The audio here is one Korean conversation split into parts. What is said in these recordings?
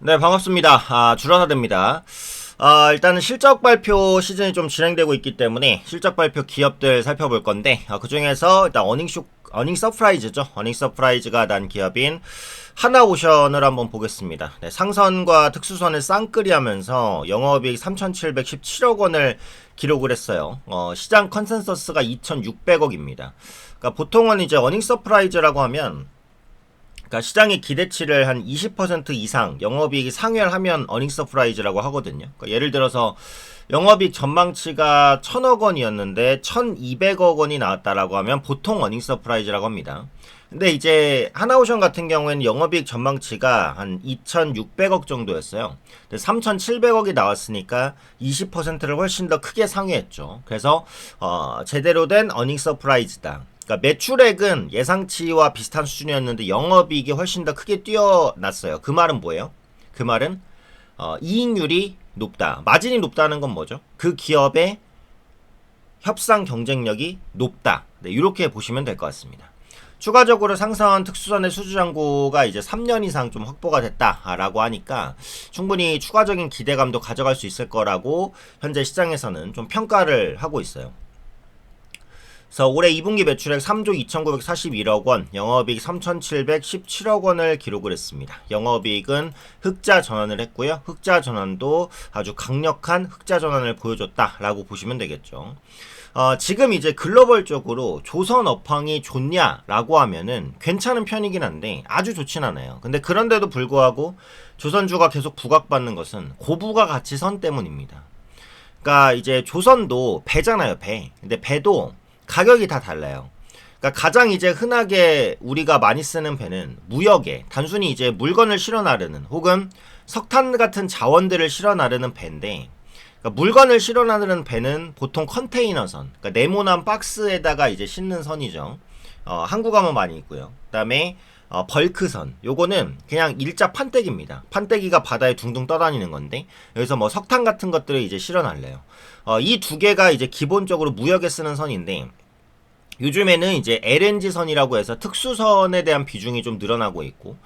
네, 반갑습니다. 주라사대입니다. 일단은 실적 발표 시즌이 좀 진행되고 있기 때문에 실적 발표 기업들 살펴볼 건데, 그 중에서 일단 어닝 서프라이즈죠. 어닝 서프라이즈가 난 기업인 하나오션을 한번 보겠습니다. 네, 상선과 특수선을 쌍끌이 하면서 영업이익 3,717억 원을 기록을 했어요. 시장 컨센서스가 2,600억입니다. 그러니까 보통은 이제 어닝 서프라이즈라고 하면 그러니까 시장의 기대치를 한 20% 이상 영업이익이 상회하면 어닝 서프라이즈라고 하거든요. 그러니까 예를 들어서 영업이익 전망치가 1,000억 원이었는데 1,200억 원이 나왔다라고 하면 보통 어닝 서프라이즈라고 합니다. 근데 이제 하나오션 같은 경우에는 영업이익 전망치가 한 2,600억 정도였어요. 3,700억이 나왔으니까 20%를 훨씬 더 크게 상회했죠. 그래서 제대로 된 어닝 서프라이즈다. 그러니까 매출액은 예상치와 비슷한 수준이었는데 영업이익이 훨씬 더 크게 뛰어났어요. 그 말은 뭐예요? 그 말은 이익률이 높다. 마진이 높다는 건 뭐죠? 그 기업의 협상 경쟁력이 높다. 네, 이렇게 보시면 될 것 같습니다. 추가적으로 상선 특수선의 수주잔고가 이제 3년 이상 좀 확보가 됐다라고 하니까 충분히 추가적인 기대감도 가져갈 수 있을 거라고 현재 시장에서는 좀 평가를 하고 있어요. 그래서 올해 2분기 매출액 3조 2,941억 원, 영업이익 3,717억 원을 기록을 했습니다. 영업이익은 흑자 전환을 했고요. 흑자 전환도 아주 강력한 흑자 전환을 보여줬다라고 보시면 되겠죠. 지금 이제 글로벌적으로 조선 업황이 좋냐라고 하면은 괜찮은 편이긴 한데 아주 좋진 않아요. 근데 그런데도 불구하고 조선주가 계속 부각받는 것은 고부가 가치선 때문입니다. 그러니까 이제 조선도 배잖아요, 배. 근데 배도 가격이 다 달라요. 그러니까 가장 이제 흔하게 우리가 많이 쓰는 배는 무역에 단순히 이제 물건을 실어 나르는 혹은 석탄 같은 자원들을 실어 나르는 배인데, 그러니까 물건을 실어 나르는 배는 보통 컨테이너선, 그러니까 네모난 박스에다가 이제 싣는 선이죠. 한국어만 많이 있고요. 그다음에 벌크선, 요거는 그냥 일자 판때기입니다. 판때기가 바다에 둥둥 떠다니는 건데 여기서 뭐 석탄 같은 것들을 이제 실어 날려요. 이 두 개가 이제 기본적으로 무역에 쓰는 선인데, 요즘에는 이제 LNG 선이라고 해서 특수선에 대한 비중이 좀 늘어나고 있고,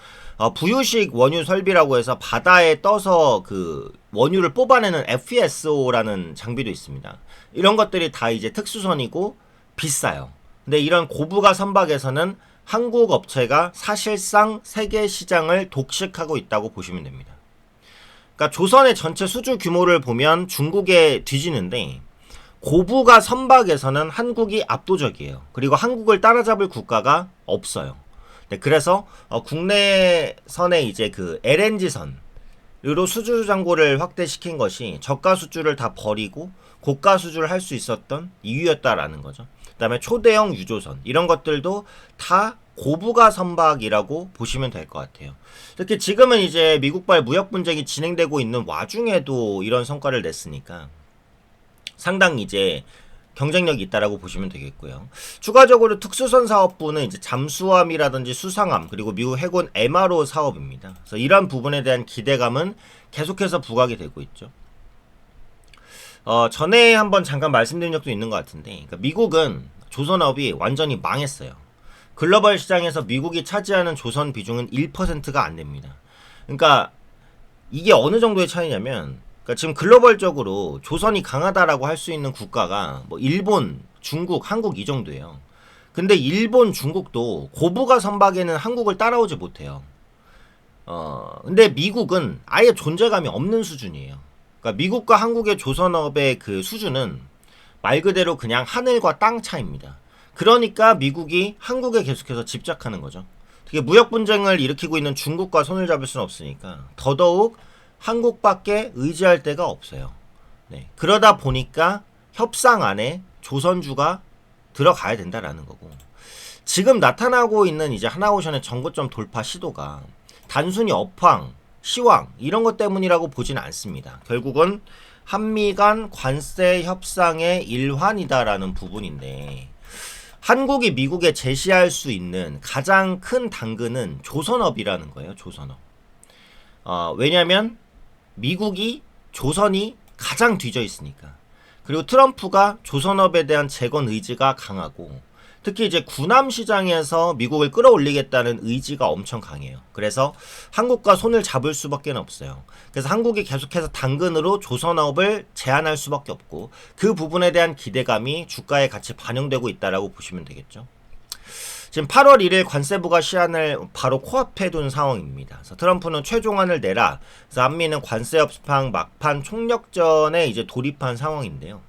부유식 원유 설비라고 해서 바다에 떠서 그 원유를 뽑아내는 FPSO라는 장비도 있습니다. 이런 것들이 다 이제 특수선이고 비싸요. 근데 이런 고부가 선박에서는 한국 업체가 사실상 세계 시장을 독식하고 있다고 보시면 됩니다. 그러니까 조선의 전체 수주 규모를 보면 중국에 뒤지는데 고부가 선박에서는 한국이 압도적이에요. 그리고 한국을 따라잡을 국가가 없어요. 네, 그래서 국내선에 이제 그 LNG선으로 수주 잔고를 확대시킨 것이 저가 수주를 다 버리고 고가 수주를 할 수 있었던 이유였다라는 거죠. 그 다음에 초대형 유조선 이런 것들도 다 고부가 선박이라고 보시면 될 것 같아요. 특히 지금은 이제 미국발 무역 분쟁이 진행되고 있는 와중에도 이런 성과를 냈으니까 상당히 이제 경쟁력이 있다라고 보시면 되겠고요. 추가적으로 특수선 사업부는 이제 잠수함이라든지 수상함 그리고 미국 해군 MRO 사업입니다. 그래서 이런 부분에 대한 기대감은 계속해서 부각이 되고 있죠. 전에 한번 잠깐 말씀드린 적도 있는 것 같은데, 그러니까 미국은 조선업이 완전히 망했어요. 글로벌 시장에서 미국이 차지하는 조선 비중은 1%가 안 됩니다. 그러니까 이게 어느 정도의 차이냐면, 그러니까 지금 글로벌적으로 조선이 강하다라고 할 수 있는 국가가 뭐 일본, 중국, 한국 이 정도예요. 근데 일본, 중국도 고부가 선박에는 한국을 따라오지 못해요. 근데 미국은 아예 존재감이 없는 수준이에요. 그러니까 미국과 한국의 조선업의 그 수준은 말 그대로 그냥 하늘과 땅 차이입니다. 그러니까 미국이 한국에 계속해서 집착하는 거죠. 특히 무역 분쟁을 일으키고 있는 중국과 손을 잡을 수는 없으니까 더더욱 한국밖에 의지할 데가 없어요. 네. 그러다 보니까 협상 안에 조선주가 들어가야 된다라는 거고, 지금 나타나고 있는 이제 하나오션의 정고점 돌파 시도가 단순히 업황, 시황 이런 것 때문이라고 보지는 않습니다. 결국은 한미 간 관세 협상의 일환이다라는 부분인데, 한국이 미국에 제시할 수 있는 가장 큰 당근은 조선업이라는 거예요. 조선업. 왜냐면 미국이 조선이 가장 뒤져 있으니까. 그리고 트럼프가 조선업에 대한 재건 의지가 강하고, 특히 이제 군함 시장에서 미국을 끌어올리겠다는 의지가 엄청 강해요. 그래서 한국과 손을 잡을 수밖에 없어요. 그래서 한국이 계속해서 당근으로 조선업을 제한할 수밖에 없고 그 부분에 대한 기대감이 주가에 같이 반영되고 있다라고 보시면 되겠죠. 지금 8월 1일 관세부가 시한을 바로 코앞에 둔 상황입니다. 그래서 트럼프는 최종안을 내라. 그래서 한미는 관세 협상 막판 총력전에 이제 돌입한 상황인데요.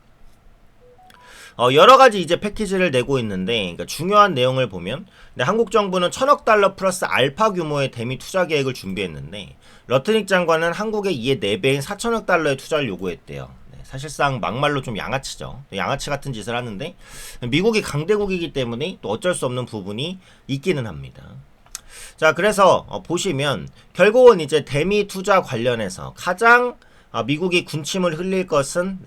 여러 가지 이제 패키지를 내고 있는데, 그러니까 중요한 내용을 보면, 한국 정부는 1,000억 달러 플러스 알파 규모의 대미 투자 계획을 준비했는데, 러트닉 장관은 한국의 이에 4배인 4,000억 달러의 투자를 요구했대요. 사실상 막말로 좀 양아치죠. 양아치 같은 짓을 하는데 미국이 강대국이기 때문에 또 어쩔 수 없는 부분이 있기는 합니다. 자, 그래서 보시면 결국은 이제 대미 투자 관련해서 가장 미국이 군침을 흘릴 것은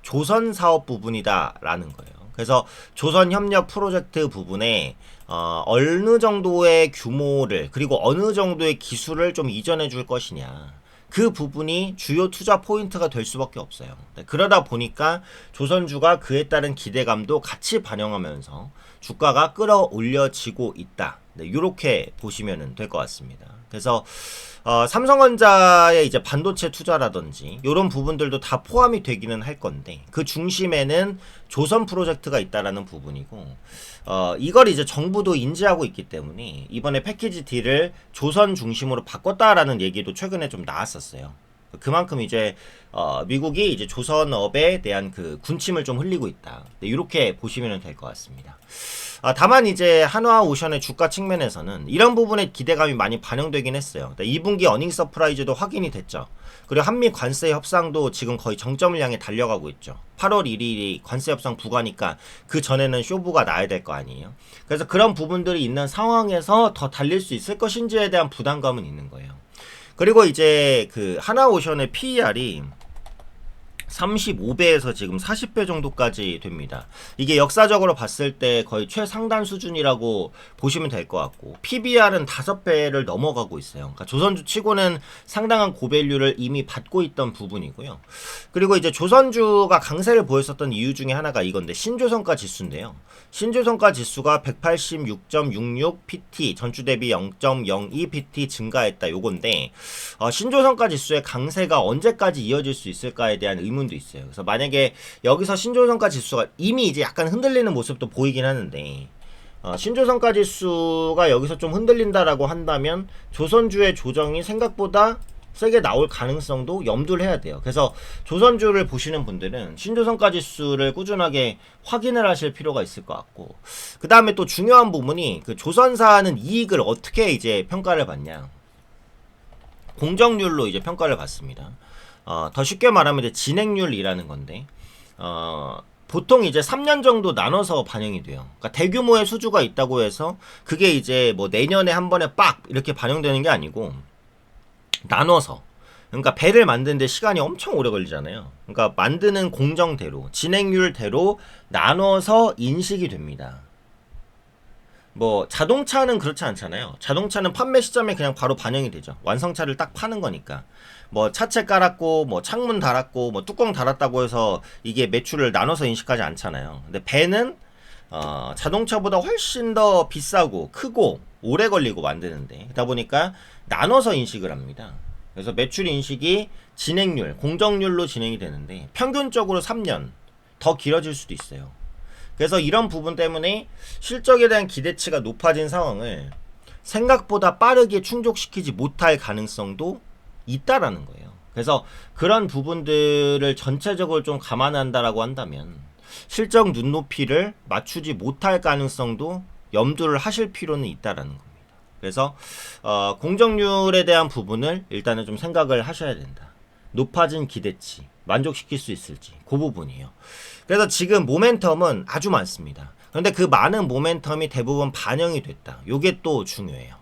조선 사업 부분이다라는 거예요. 그래서 조선 협력 프로젝트 부분에 어느 정도의 규모를 그리고 어느 정도의 기술을 좀 이전해 줄 것이냐. 그 부분이 주요 투자 포인트가 될 수밖에 없어요. 그러다 보니까 조선주가 그에 따른 기대감도 같이 반영하면서 주가가 끌어올려지고 있다. 이렇게 보시면 될 것 같습니다. 그래서 삼성전자의 이제 반도체 투자라든지 이런 부분들도 다 포함이 되기는 할 건데 그 중심에는 조선 프로젝트가 있다라는 부분이고 이걸 이제 정부도 인지하고 있기 때문에 이번에 패키지 딜을 조선 중심으로 바꿨다라는 얘기도 최근에 좀 나왔었어요. 그만큼 이제 미국이 이제 조선업에 대한 그 군침을 좀 흘리고 있다. 이렇게 보시면 될 것 같습니다. 다만 이제 한화오션의 주가 측면에서는 이런 부분에 기대감이 많이 반영되긴 했어요. 2분기 어닝 서프라이즈도 확인이 됐죠. 그리고 한미 관세 협상도 지금 거의 정점을 향해 달려가고 있죠. 8월 1일이 관세 협상 부과니까 그 전에는 쇼부가 나야 될 거 아니에요. 그래서 그런 부분들이 있는 상황에서 더 달릴 수 있을 것인지에 대한 부담감은 있는 거예요. 그리고 이제 그 한화오션의 PER이 35배에서 지금 40배 정도까지 됩니다. 이게 역사적으로 봤을 때 거의 최상단 수준이라고 보시면 될 것 같고 PBR은 5배를 넘어가고 있어요. 그러니까 조선주 치고는 상당한 고밸류를 이미 받고 있던 부분이고요. 그리고 이제 조선주가 강세를 보였었던 이유 중에 하나가 이건데 신조선가 지수인데요. 신조선가 지수가 186.66 PT 전주 대비 0.02 PT 증가했다 요건데 신조선가 지수의 강세가 언제까지 이어질 수 있을까에 대한 의문도 있어요. 그래서 만약에 여기서 신조선가 지수가 이미 이제 약간 흔들리는 모습도 보이긴 하는데 신조선가 지수가 여기서 좀 흔들린다라고 한다면 조선주의 조정이 생각보다 세게 나올 가능성도 염두를 해야 돼요. 그래서 조선주를 보시는 분들은 신조선가 지수를 꾸준하게 확인을 하실 필요가 있을 것 같고 그 다음에 또 중요한 부분이 그 조선사는 이익을 어떻게 이제 평가를 받냐 공정률로 이제 평가를 받습니다. 더 쉽게 말하면 이제 진행률이라는 건데 보통 이제 3년 정도 나눠서 반영이 돼요. 그러니까 대규모의 수주가 있다고 해서 그게 이제 뭐 내년에 한 번에 빡 이렇게 반영되는 게 아니고 나눠서 그러니까 배를 만드는데 시간이 엄청 오래 걸리잖아요. 그러니까 만드는 공정대로 진행률대로 나눠서 인식이 됩니다. 뭐 자동차는 그렇지 않잖아요. 자동차는 판매 시점에 그냥 바로 반영이 되죠. 완성차를 딱 파는 거니까. 뭐 차체 깔았고 뭐 창문 달았고 뭐 뚜껑 달았다고 해서 이게 매출을 나눠서 인식하지 않잖아요. 근데 배는 자동차보다 훨씬 더 비싸고 크고 오래 걸리고 만드는데 그러다 보니까 나눠서 인식을 합니다. 그래서 매출 인식이 진행률, 공정률로 진행이 되는데 평균적으로 3년 더 길어질 수도 있어요. 그래서 이런 부분 때문에 실적에 대한 기대치가 높아진 상황을 생각보다 빠르게 충족시키지 못할 가능성도 있다라는 거예요. 그래서 그런 부분들을 전체적으로 좀 감안한다라고 한다면 실적 눈높이를 맞추지 못할 가능성도 염두를 하실 필요는 있다라는 겁니다. 그래서 공정률에 대한 부분을 일단은 좀 생각을 하셔야 된다. 높아진 기대치 만족시킬 수 있을지 그 부분이에요. 그래서 지금 모멘텀은 아주 많습니다. 그런데 그 많은 모멘텀이 대부분 반영이 됐다. 요게 또 중요해요.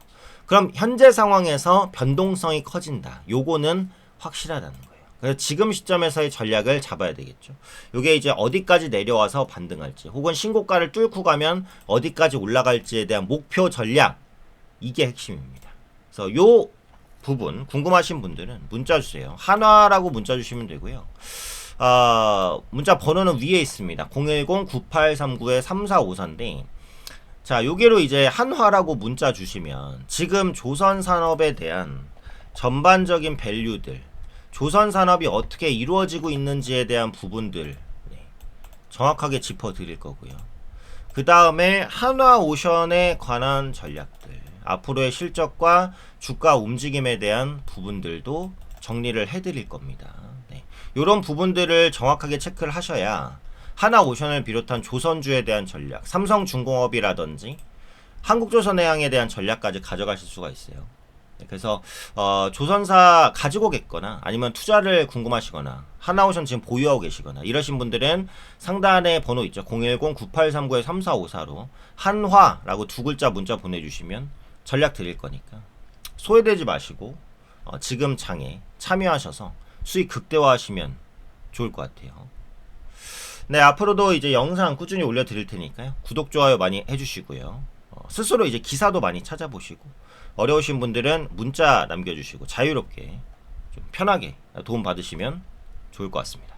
그럼 현재 상황에서 변동성이 커진다. 요거는 확실하다는 거예요. 그래서 지금 시점에서의 전략을 잡아야 되겠죠. 요게 이제 어디까지 내려와서 반등할지 혹은 신고가를 뚫고 가면 어디까지 올라갈지에 대한 목표 전략 이게 핵심입니다. 그래서 요 부분 궁금하신 분들은 문자 주세요. 한화라고 문자 주시면 되고요. 문자 번호는 위에 있습니다. 010-9839-3454인데 자, 여기로 이제 한화라고 문자 주시면 지금 조선산업에 대한 전반적인 밸류들, 조선산업이 어떻게 이루어지고 있는지에 대한 부분들 정확하게 짚어드릴 거고요. 그 다음에 한화오션에 관한 전략들, 앞으로의 실적과 주가 움직임에 대한 부분들도 정리를 해드릴 겁니다. 이런 부분들을 정확하게 체크를 하셔야 하나오션을 비롯한 조선주에 대한 전략, 삼성중공업이라든지 한국조선해양에 대한 전략까지 가져가실 수가 있어요. 그래서 조선사 가지고 계거나 아니면 투자를 궁금하시거나 하나오션 지금 보유하고 계시거나 이러신 분들은 상단에 번호 있죠. 010-9839-3454로 한화라고 두 글자 문자 보내주시면 전략 드릴 거니까 소외되지 마시고 지금 장에 참여하셔서 수익 극대화하시면 좋을 것 같아요. 네, 앞으로도 이제 영상 꾸준히 올려드릴 테니까요. 구독, 좋아요 많이 해주시고요. 스스로 이제 기사도 많이 찾아보시고 어려우신 분들은 문자 남겨주시고 자유롭게 좀 편하게 도움 받으시면 좋을 것 같습니다.